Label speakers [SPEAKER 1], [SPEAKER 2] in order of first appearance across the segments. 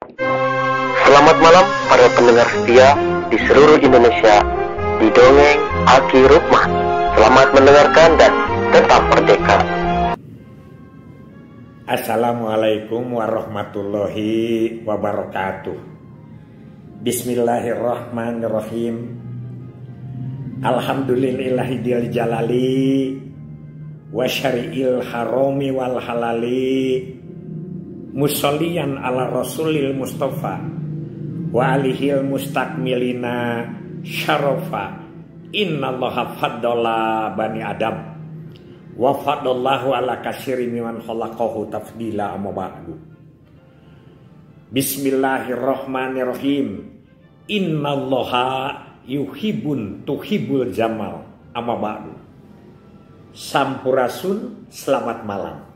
[SPEAKER 1] Selamat malam para pendengar setia di seluruh Indonesia di Dongeng Aki Rukman. Selamat mendengarkan dan tetap merdeka.
[SPEAKER 2] Assalamualaikum warahmatullahi wabarakatuh. Bismillahirrahmanirrahim. Alhamdulillahidil jalali wa syari'il harami wal halali musolliyan ala rasulil mustafa wa alihil mustakmilina syarafa. Innallaha faddala bani adam wa faddallahu ala katsirin mimman khalaqahu tafdila, amma ba'du. Bismillahirrahmanirrahim. Innallaha tuhibbul jamal, amma ba'du. Sampurasun, selamat malam.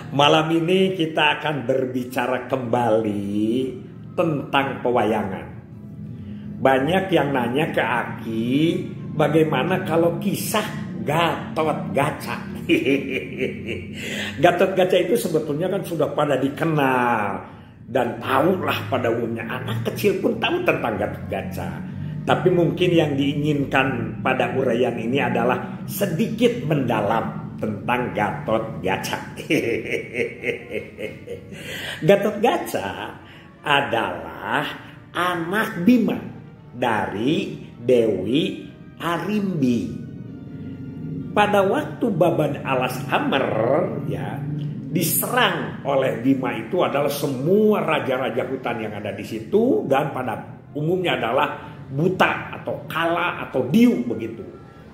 [SPEAKER 2] Malam ini kita akan berbicara kembali tentang pewayangan. Banyak yang nanya ke Aki, bagaimana kalau kisah Gatot-Kaca? Gatot-Kaca itu sebetulnya kan sudah pada dikenal dan tahulah pada umumnya. Anak kecil pun tahu tentang Gatot-Kaca. Tapi mungkin yang diinginkan pada uraian ini adalah sedikit mendalam tentang Gatot-Kaca. Gatot-Kaca adalah anak Bima dari Dewi Arimbi. Pada waktu Baban Alas Amr ya diserang oleh Bima, itu adalah semua raja-raja hutan yang ada di situ, dan pada umumnya adalah buta atau kala atau diu begitu.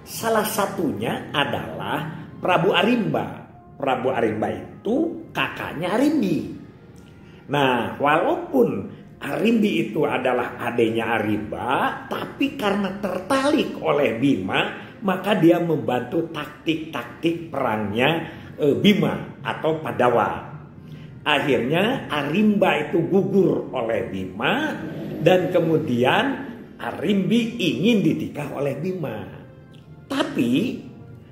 [SPEAKER 2] Salah satunya adalah Prabu Arimba. Prabu Arimba itu kakaknya Arimbi. Nah, walaupun Arimbi itu adalah adiknya Arimba, tapi karena tertarik oleh Bima, maka dia membantu taktik-taktik perangnya Bima atau Padawa. Akhirnya Arimba itu gugur oleh Bima, dan kemudian Arimbi ingin ditikah oleh Bima. Tapi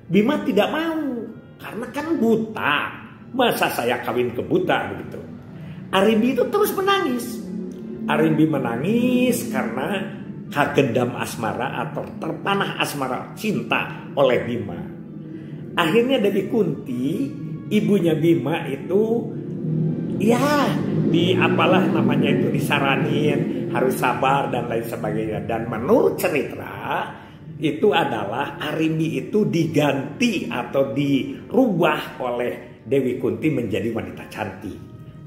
[SPEAKER 2] Bima tidak mau, karena kan buta. Masa saya kawin ke buta begitu? Arimbi itu terus menangis. Arimbi menangis karena kagendam asmara atau terpanah asmara cinta oleh Bima. Akhirnya Dewi Kunti, ibunya Bima itu disaranin harus sabar dan lain sebagainya. Dan menurut cerita itu adalah Arimbi itu diganti atau dirubah oleh Dewi Kunti menjadi wanita cantik.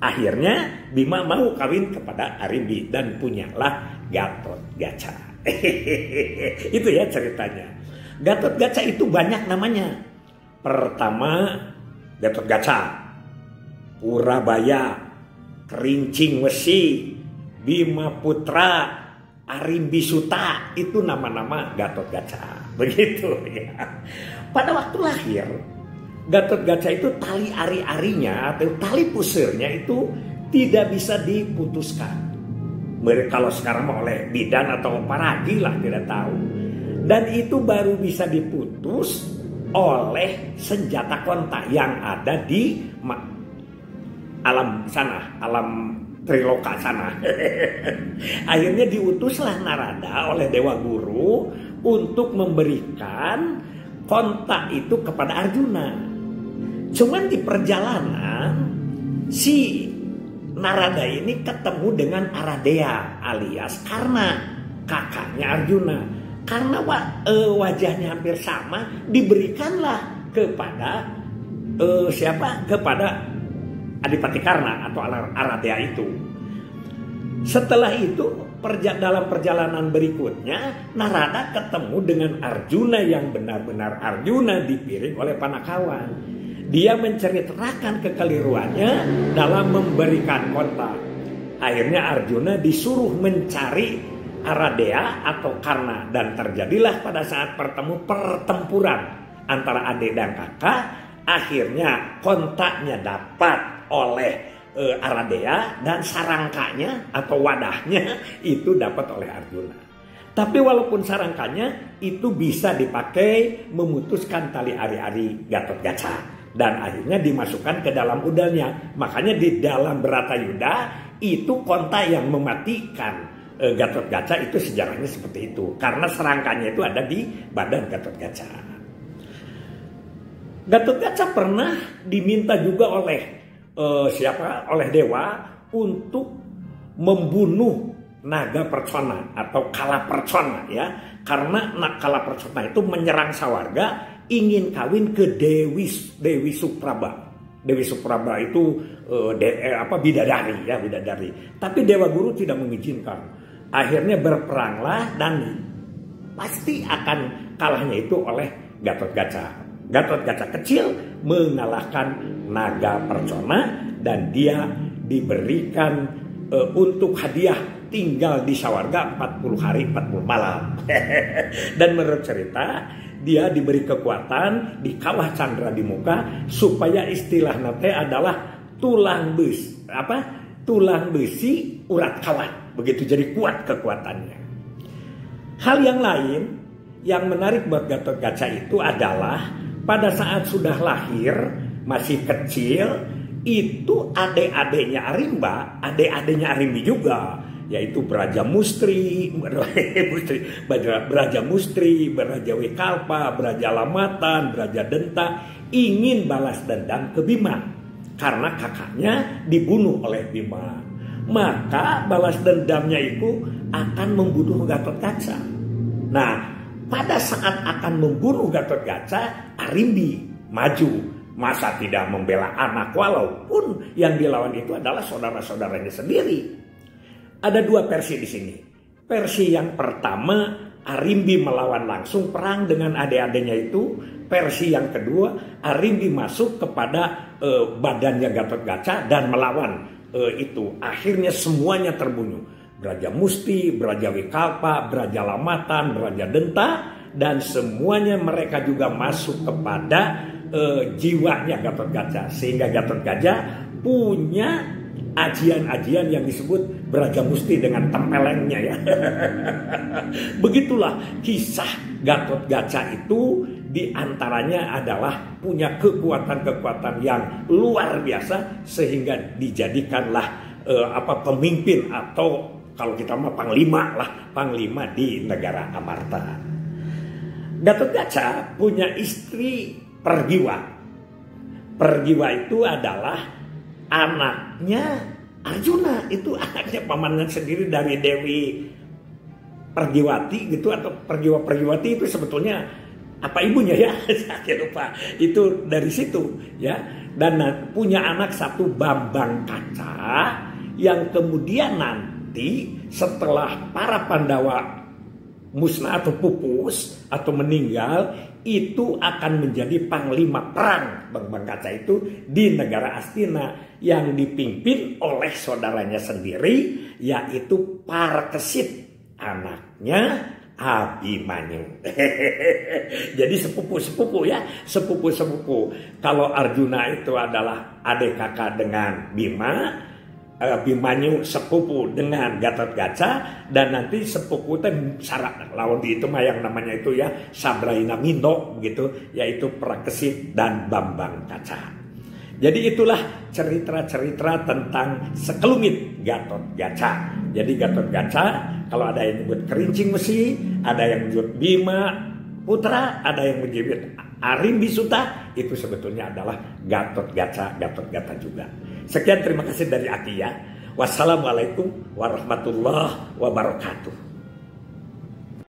[SPEAKER 2] Akhirnya Bima mau kawin kepada Arimbi dan punyalah Gatot-Kaca. Itu ya ceritanya. Gatot-Kaca itu banyak namanya. Pertama Gatot-Kaca, Purabaya, Kerincing Wesi, Bima Putra, Arimbi Suta, itu nama-nama Gatot-Kaca. Begitu ya. Pada waktu lahir, Gatot-Kaca itu tali ari-arinya atau tali pusirnya itu tidak bisa diputuskan. Kalau sekarang oleh bidan atau paragi lah, tidak tahu. Dan itu baru bisa diputus oleh senjata kontak yang ada di alam sana, alam Triloka sana. Akhirnya diutuslah Narada oleh Dewa Guru untuk memberikan kontak itu kepada Arjuna. Cuman di perjalanan si Narada ini ketemu dengan Aradea alias Karna, kakaknya Arjuna. Karena wajahnya hampir sama, diberikanlah kepada kepada Adipati Karna atau Aradea itu. Setelah itu dalam perjalanan berikutnya Narada ketemu dengan Arjuna yang benar-benar Arjuna dipiring oleh Panakawan. Dia menceritakan kekeliruannya dalam memberikan kontak. Akhirnya Arjuna disuruh mencari Aradea atau Karna, dan terjadilah pada saat pertempuran antara adik dan kakak. Akhirnya kontaknya dapat oleh Aradea dan sarangkanya atau wadahnya itu dapat oleh Arjuna. Tapi walaupun sarangkanya itu bisa dipakai memutuskan tali ari-ari Gatot-Kaca. dan akhirnya dimasukkan ke dalam udalnya. Makanya di dalam Bharatayuda itu Konta yang mematikan Gatotkaca, itu sejarahnya seperti itu. Karena serangkanya itu ada di badan Gatotkaca. Gatotkaca pernah diminta juga oleh oleh dewa untuk membunuh naga percona atau Kalapercona ya. Karena Kalapercona itu menyerang Sawarga, ingin kawin ke Dewi Supraba. Dewi Supraba itu bidadari ya, bidadari. Tapi Dewa Guru tidak mengizinkan. Akhirnya berperanglah dan pasti akan kalahnya itu oleh Gatotkaca. Gatotkaca kecil mengalahkan naga Percona dan dia diberikan untuk hadiah tinggal di Sawarga 40 hari 40 malam. Dan menurut cerita dia diberi kekuatan di kawah Candra di muka supaya istilah nate adalah tulang besi urat kawat. Begitu jadi kuat kekuatannya. Hal yang lain yang menarik buat Gatotkaca itu adalah pada saat sudah lahir masih kecil itu adik-adiknya Arimbi juga, yaitu Brajamustri, Brajawikalpa, Brajalamatan, Brajadenta ingin balas dendam ke Bima karena kakaknya dibunuh oleh Bima. Maka balas dendamnya itu akan membunuh Gatotkaca. Nah, pada saat akan membunuh Gatotkaca, Arimbi maju. Masa tidak membela anak walaupun yang dilawan itu adalah saudara-saudaranya sendiri. Ada dua versi di sini. Versi yang pertama, Arimbi melawan langsung perang dengan adik-adiknya itu. Versi yang kedua, Arimbi masuk kepada badannya Gatotkaca dan melawan itu. Akhirnya semuanya terbunuh. Brajamusti, Brajawikalpa, Brajalamatan, Brajadenta, dan semuanya mereka juga masuk kepada jiwanya Gatotkaca. Sehingga Gatotkaca punya ajian-ajian yang disebut Brajamusti dengan tempelengnya ya. Begitulah kisah Gatotkaca itu, diantaranya adalah punya kekuatan-kekuatan yang luar biasa sehingga dijadikanlah pemimpin atau kalau kita mah panglima di negara Amarta. Gatotkaca punya istri Pergiwa. Pergiwa itu adalah anaknya Arjuna, itu anaknya pamannya sendiri dari Dewi Pergiwati gitu, atau Pergiwati itu sebetulnya apa ibunya ya, saya lupa. Itu dari situ ya. Dan punya anak satu Bambang Kaca yang kemudian nanti setelah para Pandawa musnah atau pupus atau meninggal itu akan menjadi panglima perang Bambang Kaca itu di negara Astina yang dipimpin oleh saudaranya sendiri yaitu Parkesit, anaknya Abimanyu. Jadi sepupu-sepupu ya, sepupu-sepupu. Kalau Arjuna itu adalah adik kakak dengan Bima, Abimanyu sepupu dengan Gatotkaca, dan nanti sepupu itu syarat lawan di itu mah yang namanya itu ya Sabraina Mindo begitu, yaitu Prakesit dan Bambang Kaca. Jadi itulah cerita-cerita tentang sekelumit Gatotkaca. Jadi Gatotkaca kalau ada yang menyebut Kerincing Besi, ada yang menyebut Bima Putra, ada yang menyebut Arimbi Suta, itu sebetulnya adalah Gatotkaca juga. Sekian, terima kasih dari Aki ya. Wassalamualaikum warahmatullahi wabarakatuh.